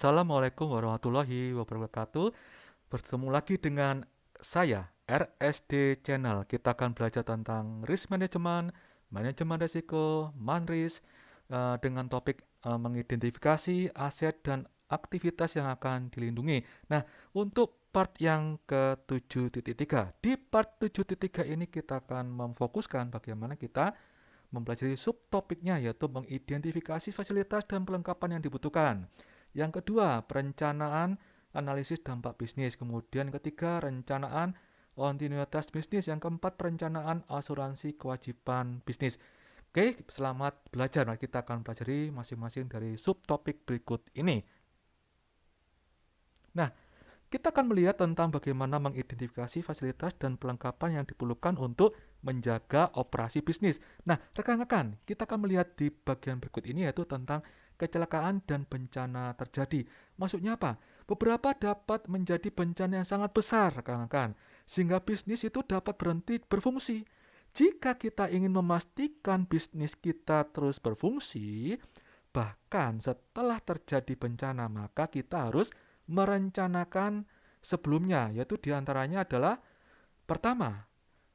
Assalamualaikum warahmatullahi wabarakatuh. Bertemu lagi dengan saya, RSD Channel. Kita akan belajar tentang risk management, manajemen risiko, MANRIS, dengan topik mengidentifikasi aset dan aktivitas yang akan dilindungi. Nah, untuk part yang ke-7.3. Di part 7.3 ini kita akan memfokuskan bagaimana kita mempelajari subtopiknya, yaitu mengidentifikasi fasilitas dan perlengkapan yang dibutuhkan. Yang kedua, perencanaan analisis dampak bisnis. Kemudian ketiga, rencanaan kontinuitas bisnis. Yang keempat, perencanaan asuransi kewajiban bisnis. Oke, selamat belajar. Mari kita akan pelajari masing-masing dari subtopik berikut ini. Nah, kita akan melihat tentang bagaimana mengidentifikasi fasilitas dan perlengkapan yang diperlukan untuk menjaga operasi bisnis. Nah, rekan-rekan, kita akan melihat di bagian berikut ini yaitu tentang kecelakaan dan bencana terjadi. Maksudnya apa? Beberapa dapat menjadi bencana yang sangat besar, rekan-rekan, sehingga bisnis itu dapat berhenti berfungsi. Jika kita ingin memastikan bisnis kita terus berfungsi, bahkan setelah terjadi bencana, maka kita harus merencanakan sebelumnya, yaitu diantaranya adalah pertama,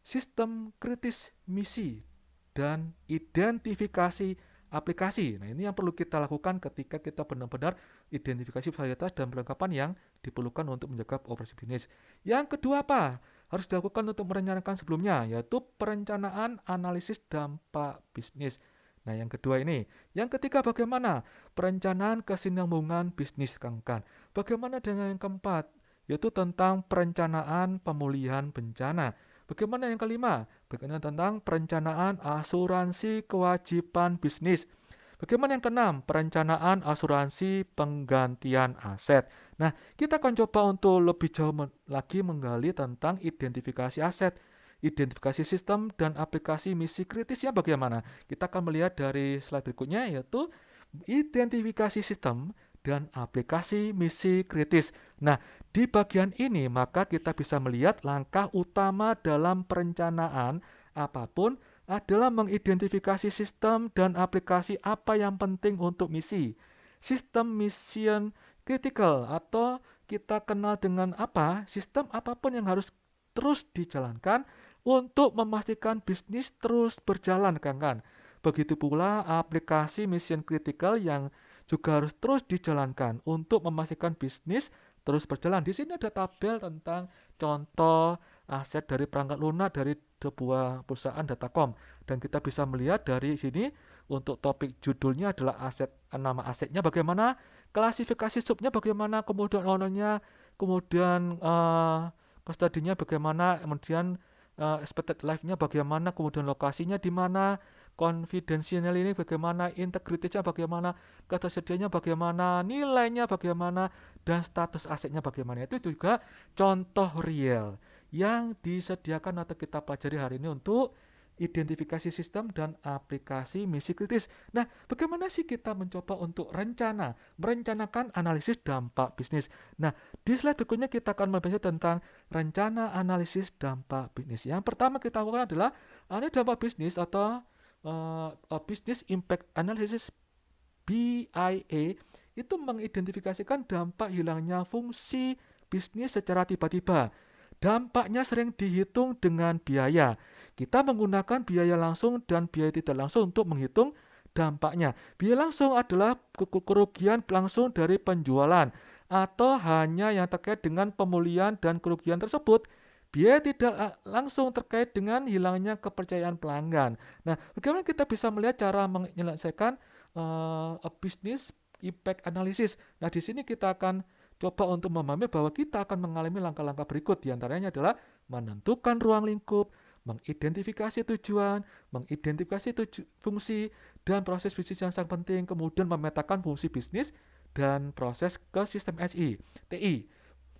sistem kritis misi dan identifikasi aplikasi. Nah, ini yang perlu kita lakukan ketika kita benar-benar identifikasi fasilitas dan perlengkapan yang diperlukan untuk menjaga operasi bisnis. Yang kedua apa? Harus dilakukan untuk merencanakan sebelumnya, yaitu perencanaan analisis dampak bisnis. Nah, yang kedua ini. Yang ketiga bagaimana? Perencanaan kesinambungan bisnis, rekan-rekan. Bagaimana dengan yang keempat? Yaitu tentang perencanaan pemulihan bencana. Bagaimana yang kelima? Bagaimana tentang perencanaan asuransi kewajiban bisnis. Bagaimana yang keenam? Perencanaan asuransi penggantian aset. Nah, kita akan coba untuk lebih jauh lagi menggali tentang identifikasi aset, identifikasi sistem, dan aplikasi misi kritisnya bagaimana. Kita akan melihat dari slide berikutnya yaitu identifikasi sistem dan aplikasi misi kritis. Nah, di bagian ini maka kita bisa melihat langkah utama dalam perencanaan apapun adalah mengidentifikasi sistem dan aplikasi apa yang penting untuk misi. Sistem mission critical atau kita kenal dengan apa? Sistem apapun yang harus terus dijalankan untuk memastikan bisnis terus berjalan, kan? Begitu pula aplikasi mission critical yang juga harus terus dijalankan untuk memastikan bisnis terus berjalan. Di sini ada tabel tentang contoh aset dari perangkat lunak dari sebuah perusahaan datacom, dan kita bisa melihat dari sini untuk topik judulnya adalah aset, nama asetnya bagaimana, klasifikasi subnya bagaimana, kemudian ownernya, kemudian custody-nya bagaimana, kemudian expected life-nya bagaimana, kemudian lokasinya di mana, confidential ini bagaimana, integritasnya bagaimana, ketersediaannya bagaimana, nilainya bagaimana, dan status asetnya bagaimana. Itu juga contoh real yang disediakan atau kita pelajari hari ini untuk identifikasi sistem dan aplikasi misi kritis. Nah, bagaimana sih kita mencoba untuk merencanakan analisis dampak bisnis. Nah, di slide berikutnya kita akan membahas tentang rencana analisis dampak bisnis. Yang pertama kita lakukan adalah analisis dampak bisnis atau Business Impact Analysis, BIA, itu mengidentifikasikan dampak hilangnya fungsi bisnis secara tiba-tiba. Dampaknya sering dihitung dengan biaya. Kita menggunakan biaya langsung dan biaya tidak langsung untuk menghitung dampaknya. Biaya langsung adalah kerugian langsung dari penjualan atau hanya yang terkait dengan pemulihan dan kerugian tersebut. Biaya tidak langsung terkait dengan hilangnya kepercayaan pelanggan. Nah, bagaimana kita bisa melihat cara menyelesaikan business impact analysis? Nah, di sini kita akan coba untuk memahami bahwa kita akan mengalami langkah-langkah berikut. Di antaranya adalah menentukan ruang lingkup, mengidentifikasi tujuan, mengidentifikasi fungsi, dan proses bisnis yang sangat penting, kemudian memetakan fungsi bisnis dan proses ke sistem SI, TI.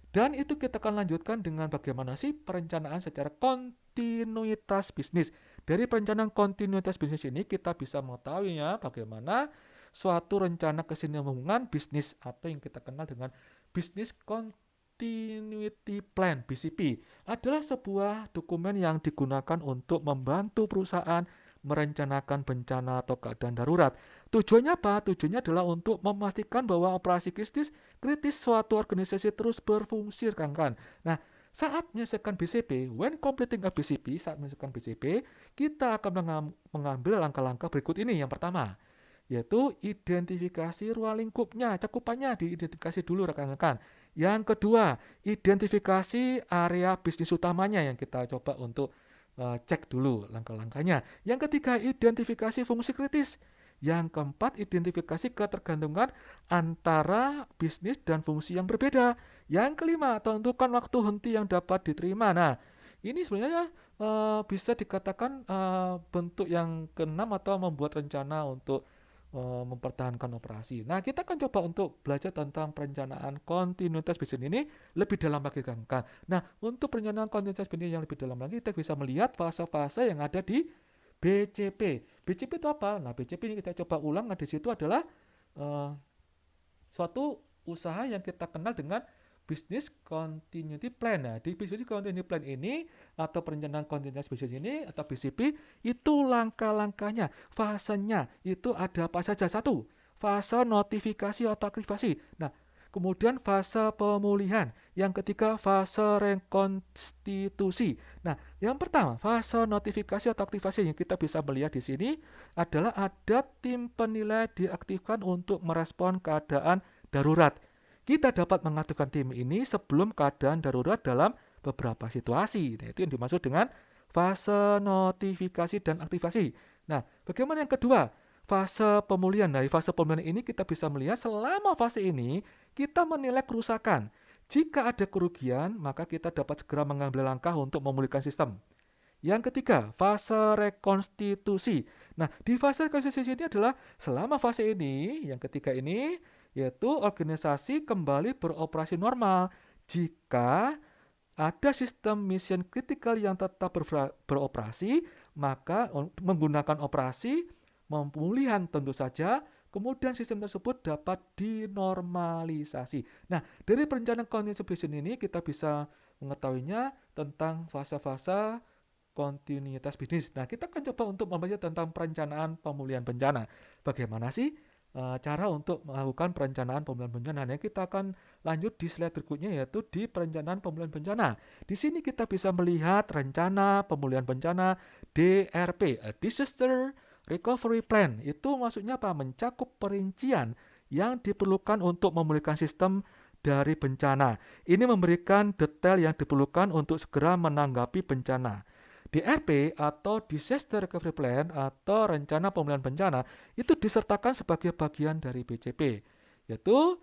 Dan itu kita akan lanjutkan dengan bagaimana sih perencanaan secara kontinuitas bisnis. Dari perencanaan kontinuitas bisnis ini kita bisa mengetahui ya bagaimana suatu rencana kesinambungan bisnis atau yang kita kenal dengan Business Continuity Plan (BCP) adalah sebuah dokumen yang digunakan untuk membantu perusahaan merencanakan bencana atau keadaan darurat. Tujuannya apa? Tujuannya adalah untuk memastikan bahwa operasi kritis suatu organisasi terus berfungsi, rekan-rekan. Nah, saat menyelesaikan BCP, when completing a BCP, saat menyelesaikan BCP, kita akan mengambil langkah-langkah berikut ini. Yang pertama, yaitu identifikasi ruang lingkupnya, cakupannya diidentifikasi dulu, rekan-rekan. Yang kedua, identifikasi area bisnis utamanya yang kita coba untuk cek dulu langkah-langkahnya. Yang ketiga, identifikasi fungsi kritis. Yang keempat, identifikasi ketergantungan antara bisnis dan fungsi yang berbeda. Yang kelima, tentukan waktu henti yang dapat diterima. Nah, ini sebenarnya bisa dikatakan bentuk yang keenam atau membuat rencana untuk mempertahankan operasi. Nah, kita akan coba untuk belajar tentang perencanaan kontinuitas bisnis ini lebih dalam lagi, kan. Nah, untuk perencanaan kontinuitas bisnis yang lebih dalam lagi, kita bisa melihat fase-fase yang ada di BCP. BCP itu apa? Nah, BCP ini kita coba ulang. Nah, di situ adalah uh, suatu usaha yang kita kenal dengan Business Continuity Plan. Nah, di Business Continuity Plan ini atau perencanaan kontinuitas bisnis ini atau BCP itu langkah-langkahnya, fasenya itu ada apa saja? Satu, fase notifikasi atau aktivasi. Nah, kemudian fase pemulihan. Yang ketiga, fase rekonstitusi. Nah, yang pertama, fase notifikasi atau aktivasi yang kita bisa melihat di sini adalah ada tim penilai diaktifkan untuk merespon keadaan darurat. Kita dapat mengaktifkan tim ini sebelum keadaan darurat dalam beberapa situasi. Nah, itu yang dimaksud dengan fase notifikasi dan aktivasi. Nah, bagaimana yang kedua? Fase pemulihan. Dari fase pemulihan ini kita bisa melihat selama fase ini kita menilai kerusakan. Jika ada kerugian, maka kita dapat segera mengambil langkah untuk memulihkan sistem. Yang ketiga, fase rekonstitusi. Nah, di fase rekonstitusi ini adalah selama fase ini, yang ketiga ini, yaitu organisasi kembali beroperasi normal. Jika ada sistem mission critical yang tetap beroperasi, maka menggunakan operasi pemulihan tentu saja, kemudian sistem tersebut dapat dinormalisasi. Nah, dari perencanaan continuous ini kita bisa mengetahuinya tentang fase-fase kontinuitas bisnis. Nah, kita akan coba untuk membahas tentang perencanaan pemulihan bencana. Bagaimana sih cara untuk melakukan perencanaan pemulihan bencana? Nah, kita akan lanjut di slide berikutnya, yaitu di perencanaan pemulihan bencana. Di sini kita bisa melihat rencana pemulihan bencana DRP, Disaster Recovery Plan. Itu maksudnya apa? Mencakup perincian yang diperlukan untuk memulihkan sistem dari bencana. Ini memberikan detail yang diperlukan untuk segera menanggapi bencana. DRP atau Disaster Recovery Plan atau rencana pemulihan bencana itu disertakan sebagai bagian dari BCP, yaitu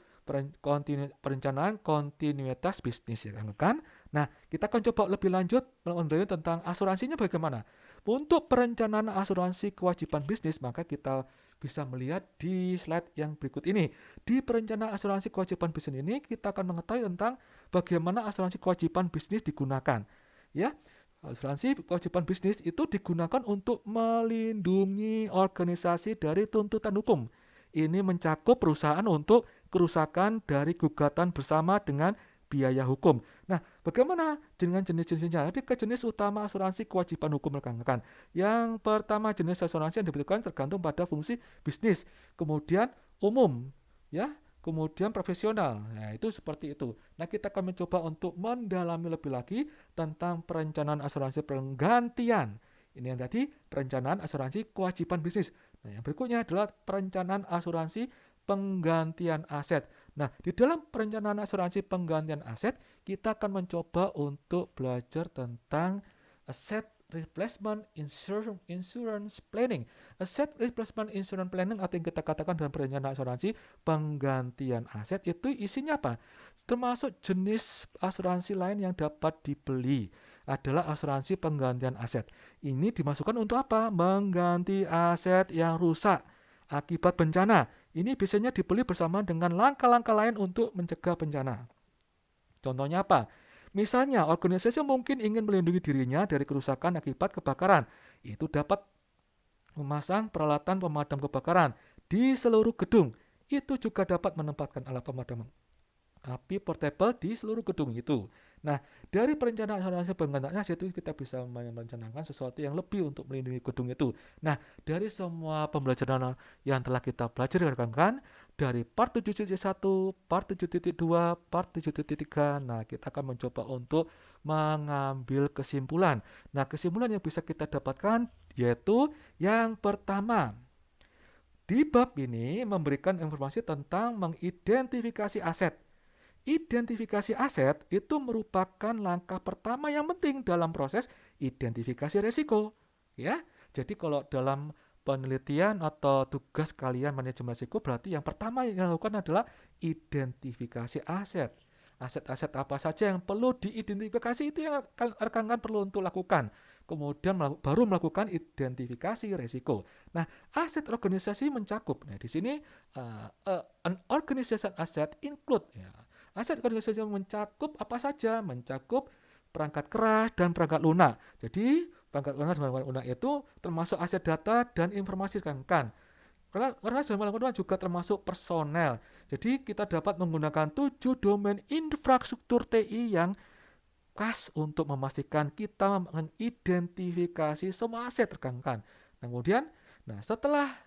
perencanaan kontinuitas bisnis, ya kan? Nah, kita akan coba lebih lanjut mengenai tentang asuransinya bagaimana. Untuk perencanaan asuransi kewajiban bisnis, maka kita bisa melihat di slide yang berikut ini. Di perencanaan asuransi kewajiban bisnis ini, kita akan mengetahui tentang bagaimana asuransi kewajiban bisnis digunakan. Ya, asuransi kewajiban bisnis itu digunakan untuk melindungi organisasi dari tuntutan hukum. Ini mencakup perusahaan untuk kerusakan dari gugatan bersama dengan biaya hukum. Nah, bagaimana dengan jenis-jenisnya? Jadi ke jenis utama asuransi kewajiban hukum, rekan-rekan. Yang pertama, jenis asuransi yang dibutuhkan tergantung pada fungsi bisnis. Kemudian umum, ya. Kemudian profesional. Nah, itu seperti itu. Nah, kita akan mencoba untuk mendalami lebih lagi tentang perencanaan asuransi penggantian. Ini yang tadi perencanaan asuransi kewajiban bisnis. Nah, yang berikutnya adalah perencanaan asuransi penggantian aset. Nah, di dalam perencanaan asuransi penggantian aset, kita akan mencoba untuk belajar tentang asset replacement insurance planning. Asset replacement insurance planning atau yang kita katakan dalam perencanaan asuransi penggantian aset itu isinya apa? Termasuk jenis asuransi lain yang dapat dibeli adalah asuransi penggantian aset. Ini dimasukkan untuk apa? Mengganti aset yang rusak akibat bencana. Ini biasanya dibeli bersama dengan langkah-langkah lain untuk mencegah bencana. Contohnya apa? Misalnya, organisasi mungkin ingin melindungi dirinya dari kerusakan akibat kebakaran. Itu dapat memasang peralatan pemadam kebakaran di seluruh gedung. Itu juga dapat menempatkan alat pemadam api portable di seluruh gedung itu. Nah, dari perencanaan hasil penggunaan aset itu kita bisa merencanakan sesuatu yang lebih untuk melindungi gedung itu. Nah, dari semua pembelajaran yang telah kita pelajari rekan-rekan, dari part 7.1, part 7.2, part 7.3, nah kita akan mencoba untuk mengambil kesimpulan. Nah, kesimpulan yang bisa kita dapatkan yaitu yang pertama, di bab ini memberikan informasi tentang mengidentifikasi aset. Identifikasi aset itu merupakan langkah pertama yang penting dalam proses identifikasi resiko. Ya, jadi kalau dalam penelitian atau tugas kalian manajemen risiko berarti yang pertama yang dilakukan adalah identifikasi aset. Aset-aset apa saja yang perlu diidentifikasi itu yang rekan-rekan perlu untuk lakukan. Kemudian baru melakukan identifikasi resiko. Nah, aset organisasi mencakup. Nah, di sini an organization asset include ya. Aset organisasi mencakup apa saja? Mencakup perangkat keras dan perangkat lunak. Jadi, perangkat keras dan perangkat lunak itu termasuk aset data dan informasi rekan-rekan. Keras dan perangkat lunak juga termasuk personel. Jadi, kita dapat menggunakan 7 domain infrastruktur TI yang khas untuk memastikan kita mengidentifikasi semua aset rekan-rekan. Kemudian, setelah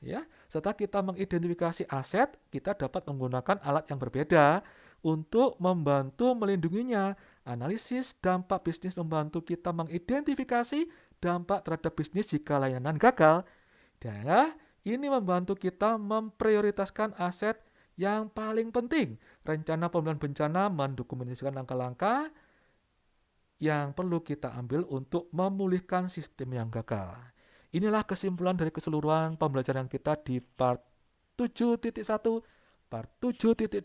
kita mengidentifikasi aset, kita dapat menggunakan alat yang berbeda untuk membantu melindunginya. Analisis dampak bisnis membantu kita mengidentifikasi dampak terhadap bisnis jika layanan gagal. Dan ini membantu kita memprioritaskan aset yang paling penting. Rencana penanggulangan bencana mendokumentasikan langkah-langkah yang perlu kita ambil untuk memulihkan sistem yang gagal. Inilah kesimpulan dari keseluruhan pembelajaran kita di part 7.1, part 7.2,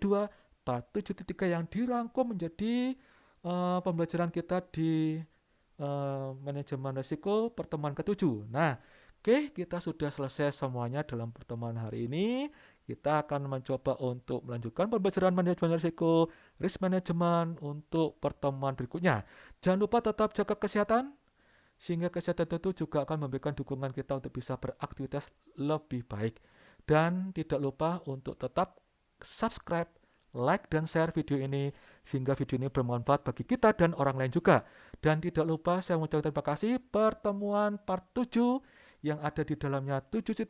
part 7.3 yang dirangkum menjadi pembelajaran kita di manajemen risiko pertemuan ke-7. Nah, oke, kita sudah selesai semuanya dalam pertemuan hari ini. Kita akan mencoba untuk melanjutkan pembelajaran manajemen risiko, risk management untuk pertemuan berikutnya. Jangan lupa tetap jaga kesehatan, sehingga kesehatan itu juga akan memberikan dukungan kita untuk bisa beraktivitas lebih baik. Dan tidak lupa untuk tetap subscribe, like, dan share video ini, sehingga video ini bermanfaat bagi kita dan orang lain juga. Dan tidak lupa saya mengucapkan terima kasih pertemuan part 7 yang ada di dalamnya 7.1,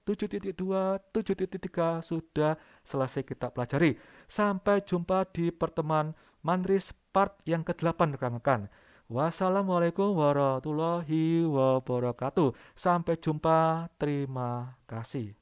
7.2, 7.3 sudah selesai kita pelajari. Sampai jumpa di pertemuan Manris part yang ke-8 rekan-rekan. Wassalamualaikum warahmatullahi wabarakatuh. Sampai jumpa. Terima kasih.